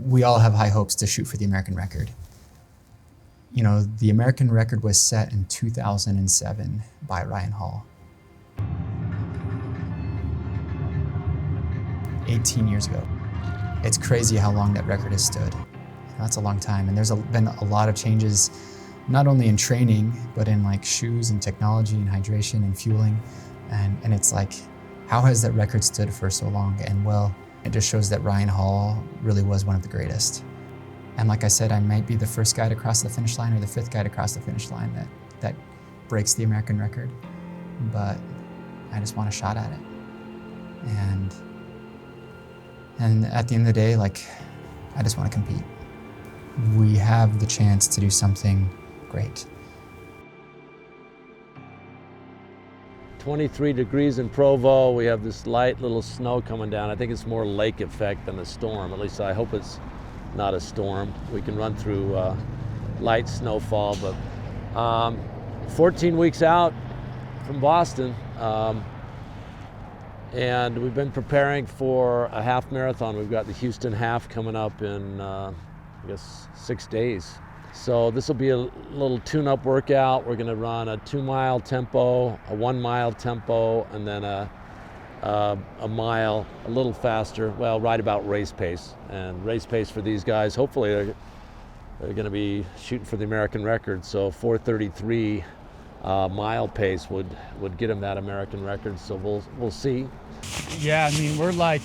we all have high hopes to shoot for the American record. You know, the American record was set in 2007 by Ryan Hall. 18 years ago. It's crazy how long that record has stood. That's a long time, and there's been a lot of changes, not only in training, but in like shoes and technology and hydration and fueling. And it's like, how has that record stood for so long? And well, it just shows that Ryan Hall really was one of the greatest. And like I said, I might be the first guy to cross the finish line or the fifth guy to cross the finish line that breaks the American record. But I just want a shot at it. And at the end of the day, like, I just want to compete. We have the chance to do something great. 23 degrees in Provo. We have this light little snow coming down. I think it's more lake effect than a storm. At least I hope it's not a storm. We can run through light snowfall, but 14 weeks out from Boston. And we've been preparing for a half marathon. We've got the Houston half coming up in, I guess, 6 days. So this will be a little tune-up workout. We're gonna run a 2-mile tempo, a 1-mile tempo, and then a mile, a little faster, well, right about race pace. And race pace for these guys, hopefully they're gonna be shooting for the American record. So 4:33 mile pace would get him that American record. So we'll see. Yeah, I mean, we're like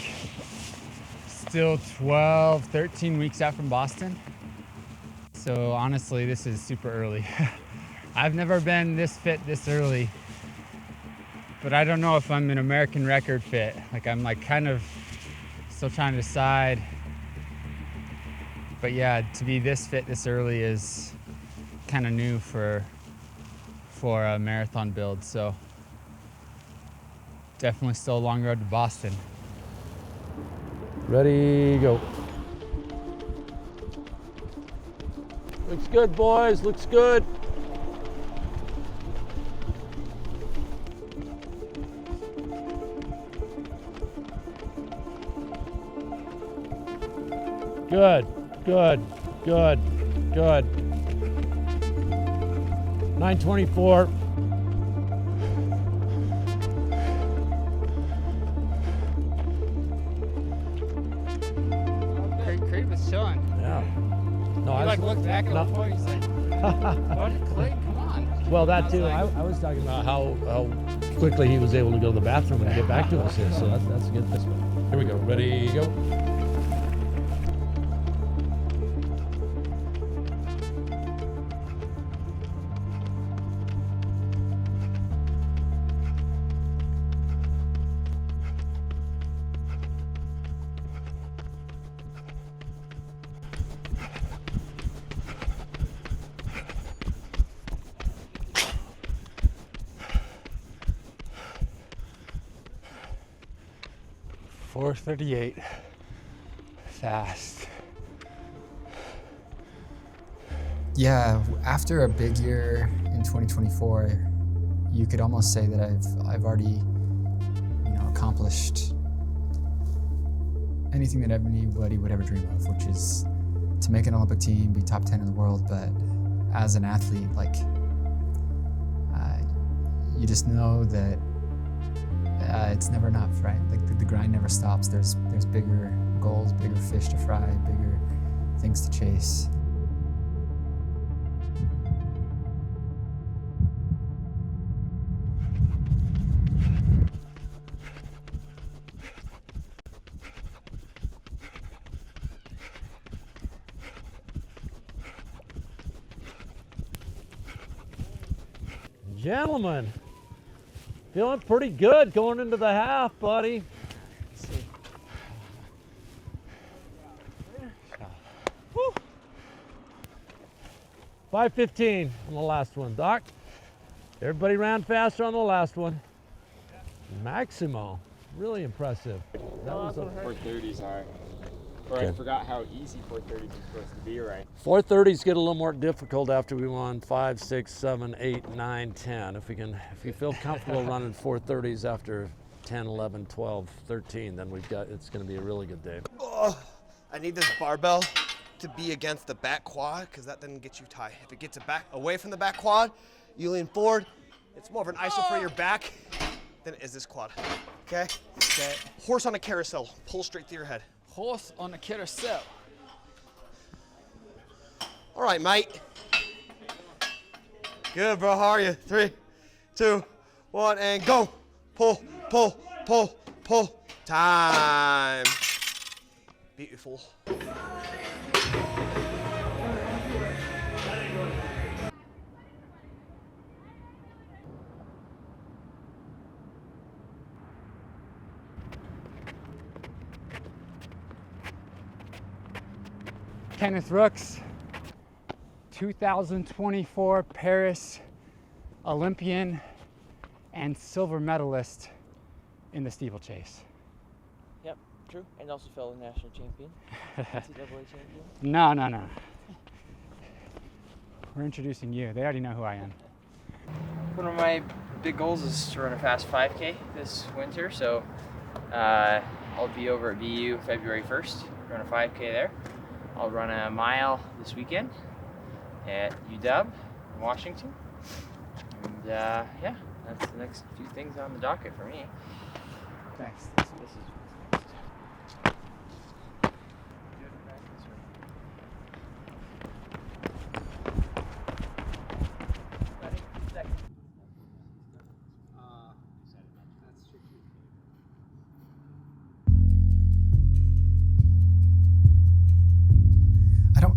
still 12, 13 weeks out from Boston. So honestly, this is super early. I've never been this fit this early, but I don't know if I'm an American record fit. Like, I'm like kind of still trying to decide. But yeah, to be this fit this early is kind of new for a marathon build. So definitely still a long road to Boston. Ready, go. Looks good, boys, looks good. Good, good, good, good. 9:24. Craig was chilling. Yeah. No, He looked back at the point. He's like, "What, Clay? Come on." Well, that too. I was talking about how quickly he was able to go to the bathroom and get back to us here. So that's a good thing. Here we go. Ready, go. .4:38, fast. Yeah, after a big year in 2024, you could almost say that I've already, accomplished anything that anybody would ever dream of, which is to make an Olympic team, be top 10 in the world. But as an athlete, you just know that it's never enough, right? Like the grind never stops. There's bigger goals, bigger fish to fry, bigger things to chase. Gentlemen, feeling pretty good going into the half, buddy. 5:15 on the last one, Doc. Everybody ran faster on the last one. Maximo, really impressive. That was a 4:30s are. Or Okay. I forgot how easy 4:30s is supposed to be, right? 4:30s get a little more difficult after we won 5, 6, 7, 8, 9, 10. If you feel comfortable running 4:30s after 10, 11, 12, 13, then it's going to be a really good day. I need this barbell to be against the back quad because that doesn't get you tight. If it gets it back away from the back quad, you lean forward. It's more of an iso for your back than it is this quad. Okay? Okay. Horse on a carousel. Pull straight through your head. Horse on a carousel. All right, mate. Good, bro. How are you? 3, 2, 1, and go. Pull, pull, pull, pull. Time. Beautiful. Kenneth Rooks, 2024 Paris Olympian and silver medalist in the steeplechase. Yep, true. And also fellow national champion, NCAA champion. No. We're introducing you. They already know who I am. One of my big goals is to run a fast 5K this winter, so I'll be over at BYU February 1st, run a 5K there. I'll run a mile this weekend at UW in Washington. And yeah, that's the next few things on the docket for me. Thanks. This is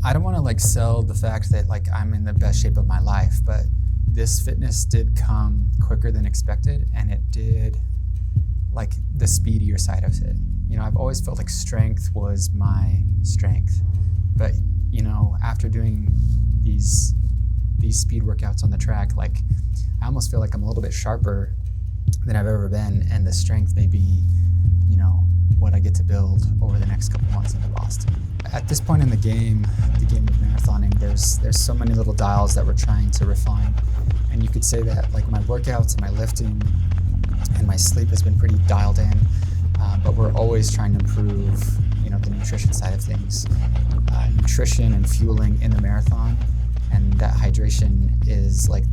I don't want to like sell the fact that like I'm in the best shape of my life, but this fitness did come quicker than expected, and it did like the speedier side of it. You know, I've always felt like strength was my strength, but you know, after doing these speed workouts on the track, like I almost feel like I'm a little bit sharper than I've ever been, and the strength may be, you know, what I get to build over the next couple months into Boston. At this point in the game of marathoning, there's so many little dials that we're trying to refine, and you could say that like my workouts and my lifting and my sleep has been pretty dialed in, but we're always trying to improve, you know, the nutrition side of things. Nutrition and fueling in the marathon, and that hydration is like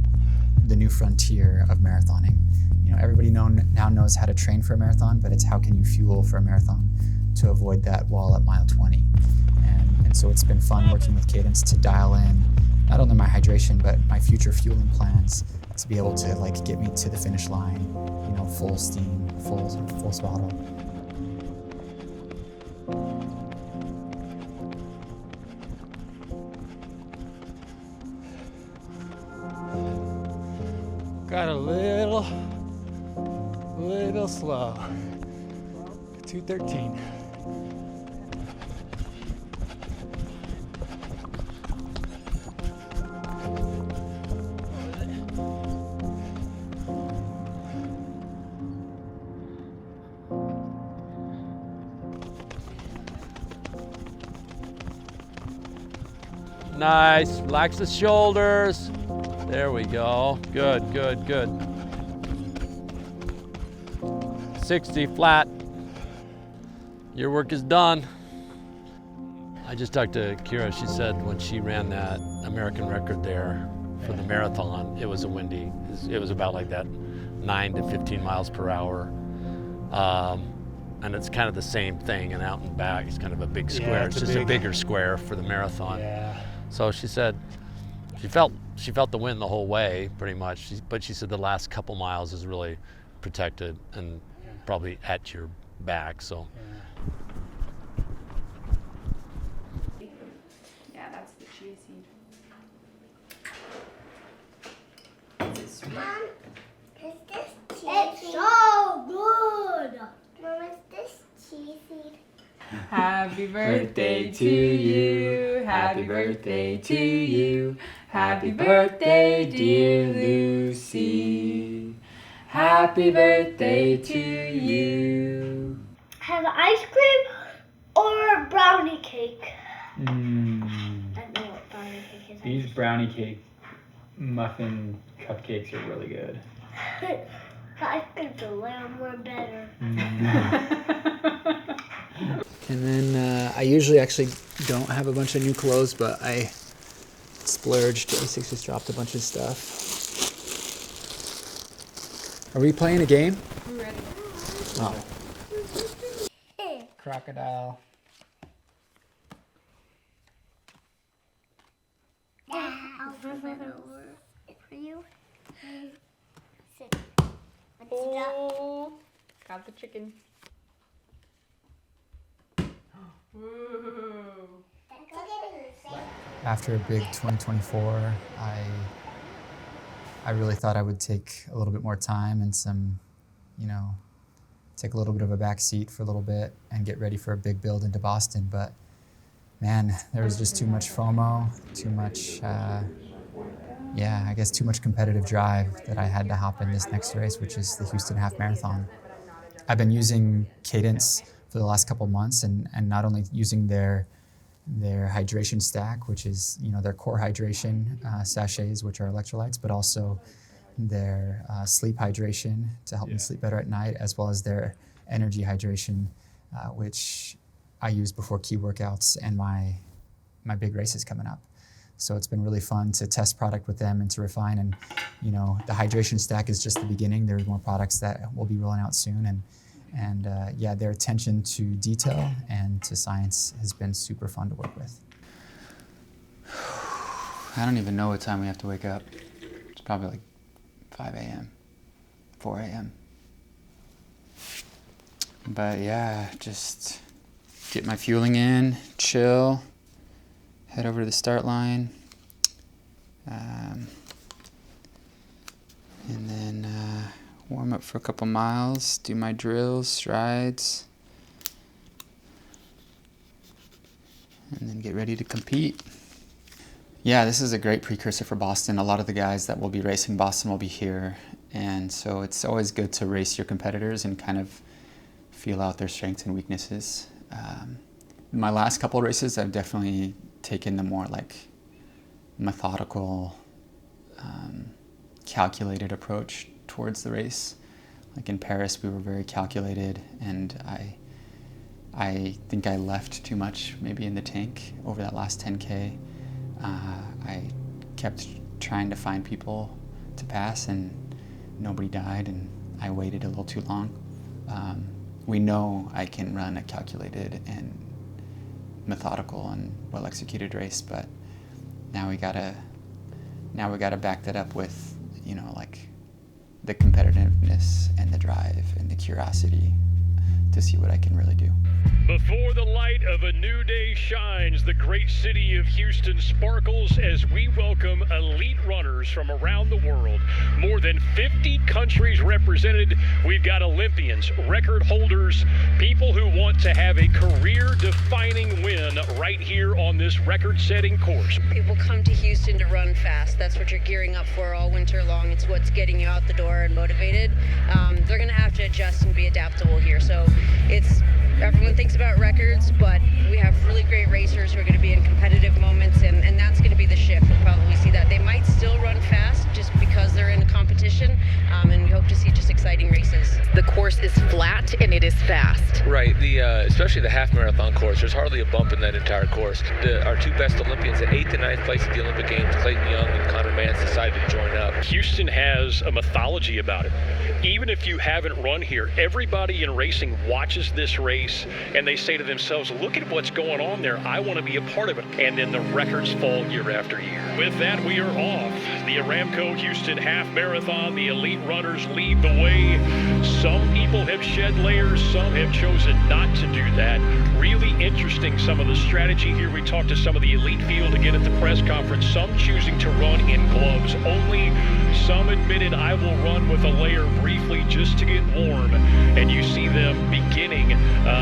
the new frontier of marathoning. You know, everybody now knows how to train for a marathon, but it's how can you fuel for a marathon to avoid that wall at mile 20. And so it's been fun working with Cadence to dial in not only my hydration, but my future fueling plans to be able to like get me to the finish line, you know, full steam, full throttle. Got a little slow. 2:13. Nice, relax the shoulders. There we go, good. 60 flat. Your work is done. I just talked to Kira. She said when she ran that American record there for the marathon, it was a windy. It was about like that 9 to 15 miles per hour. And it's kind of the same thing, and out and back, it's kind of a big square. It's just a bigger square for the marathon. Yeah. So she said she felt the wind the whole way, pretty much. But she said the last couple miles is really protected and probably at your back. So. Yeah, that's the chia seed. Mom, is this chia seed? It's so good! Mom, is this chia seed? Happy birthday to you. Happy birthday to you. Happy birthday, dear Lucy. Happy birthday to you. Have ice cream or brownie cake? I know what brownie cake is. These brownie cake muffin cupcakes are really good. Ice cream's a little more better. And then I usually actually don't have a bunch of new clothes, but I splurged. J6 just dropped a bunch of stuff. Are we playing a game? I'm ready. Oh. Crocodile. Yeah, I'll put that over for you. Sit. Oh, got the chicken. Woo. After a big 2024, I really thought I would take a little bit more time and some, take a little bit of a back seat for a little bit and get ready for a big build into Boston. But man, there was just too much FOMO, too much, I guess too much competitive drive that I had to hop in this next race, which is the Houston Half Marathon. I've been using Cadence for the last couple months and not only using their hydration stack, which is their core hydration sachets, which are electrolytes, but also their sleep hydration to help me sleep better at night, as well as their energy hydration, which I use before key workouts and my big races coming up. So it's been really fun to test product with them and to refine. And the hydration stack is just the beginning. There's more products that will be rolling out soon. And their attention to detail and to science has been super fun to work with. I don't even know what time we have to wake up. It's probably like 5 a.m., 4 a.m. But yeah, just get my fueling in, chill, head over to the start line, and then warm up for a couple miles, do my drills, strides, and then get ready to compete. Yeah, this is a great precursor for Boston. A lot of the guys that will be racing Boston will be here, and so it's always good to race your competitors and kind of feel out their strengths and weaknesses. My last couple races, I've definitely taken the more like methodical, calculated approach towards the race. Like in Paris, we were very calculated, and I think I left too much maybe in the tank over that last 10K. I kept trying to find people to pass, and nobody died, and I waited a little too long. We know I can run a calculated and methodical and well-executed race, but now we gotta back that up with like the competitiveness and the drive and the curiosity to see what I can really do. Before the light of a new day shines, the great city of Houston sparkles as we welcome elite runners from around the world. More than 50 countries represented. We've got Olympians, record holders, people who want to have a career-defining win right here on this record-setting course. People come to Houston to run fast. That's what you're gearing up for all winter long. It's what's getting you out the door and motivated. They're going to have to adjust and be adaptable here. So everyone thinks about records, but we have really great racers who are going to be in competitive moments, and that's going to be the shift. We'll probably see that. They might still run fast just because they're in a competition, and we hope to see just exciting races. The course is flat and it is fast. Right, especially the half marathon course, there's hardly a bump in that entire course. Our two best Olympians at 8th and 9th place at the Olympic Games, Clayton Young and Connor Mantz, decided to join up. Houston has a mythology about it. Even if you haven't run here, everybody in racing watches this race and they say to themselves, look at what's going on there. I want to be a part of it. And then the records fall year after year. With that, we are off. The Aramco Houston Half Marathon, the elite runners lead the way. Some people have shed layers, some have chosen not to do that. Really interesting, some of the strategy here. We talked to some of the elite field again at the press conference, some choosing to run in gloves only. Some admitted, I will run with a layer briefly just to get warm. And you see them beginning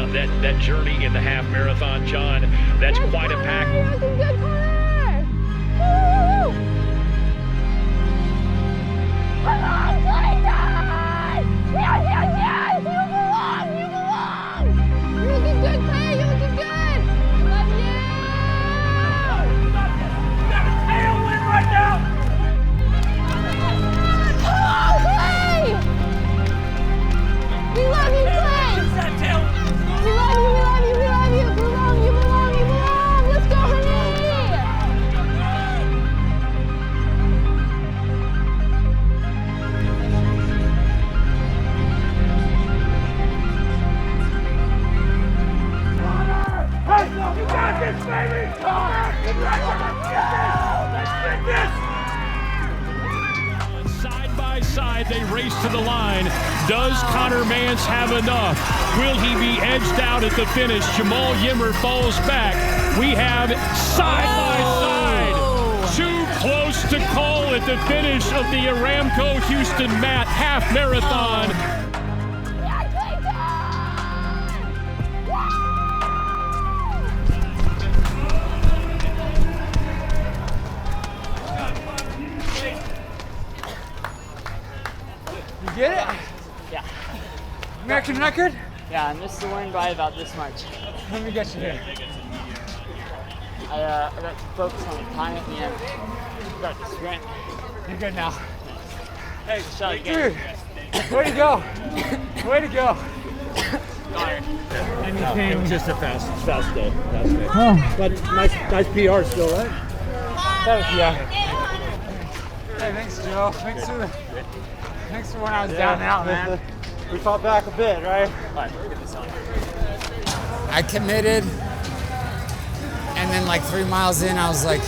that journey in the half marathon. John, that's quite a pack. Yes! You belong! You're looking good, Clay! You're looking good! Love you! You got a tailwind right now! Come on, Clay! We love you, Clay! We love you, we love you! got this, baby! Come on! Let's get this! Side by side, they race to the line. Does Connor Mantz have enough? Will he be edged out at the finish? Jamal Yimmer falls back. We have side by side. Too close to call at the finish of the Aramco Houston Mat half marathon. You get it? Yeah. American record? Yeah, I missed the win by about this much. Let me get you here. I got to focus on the time at the end. Got to sprint. You're good now. Hey, shot dude, way to go. Way to go. Anything? It was just a fast day. Oh. But nice PR still, right? Yeah. Hey, thanks, Joe. Thanks for when I was down and out, man. We fought back a bit, right? All right, we'll get this on. I committed, and then like 3 miles in, I was like,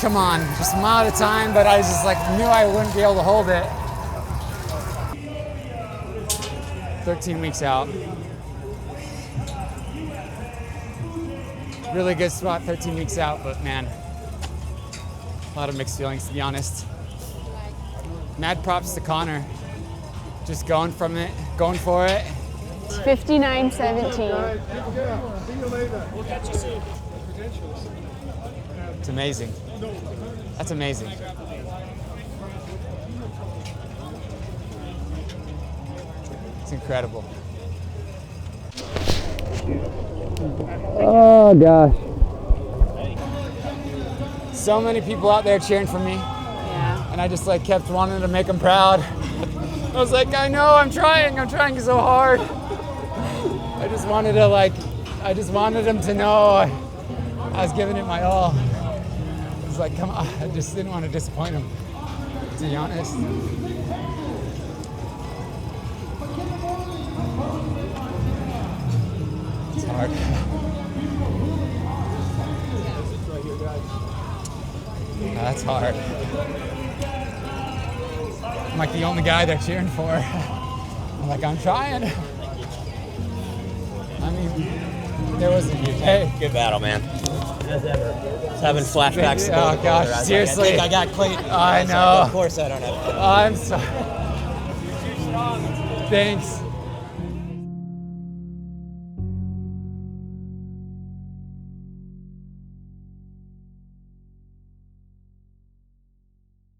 come on, just a mile at a time, but I just like knew I wouldn't be able to hold it. 13 weeks out. Really good spot 13 weeks out, but man, a lot of mixed feelings, to be honest. Mad props to Connor. Just going for it. It's 59-17. It's amazing. That's amazing. It's incredible. Oh gosh. So many people out there cheering for me. Yeah. And I just like kept wanting to make them proud. I was like, I know, I'm trying so hard. I just wanted them to know I was giving it my all. It was like, come on, I just didn't want to disappoint them, to be honest. It's hard. That's hard. I'm like the only guy they're cheering for. I'm like, I'm trying. I mean, there was a Good battle, man. As ever. Just having flashbacks. Oh gosh, seriously. I got Clayton. I know. Of course I don't have. I'm sorry. Thanks.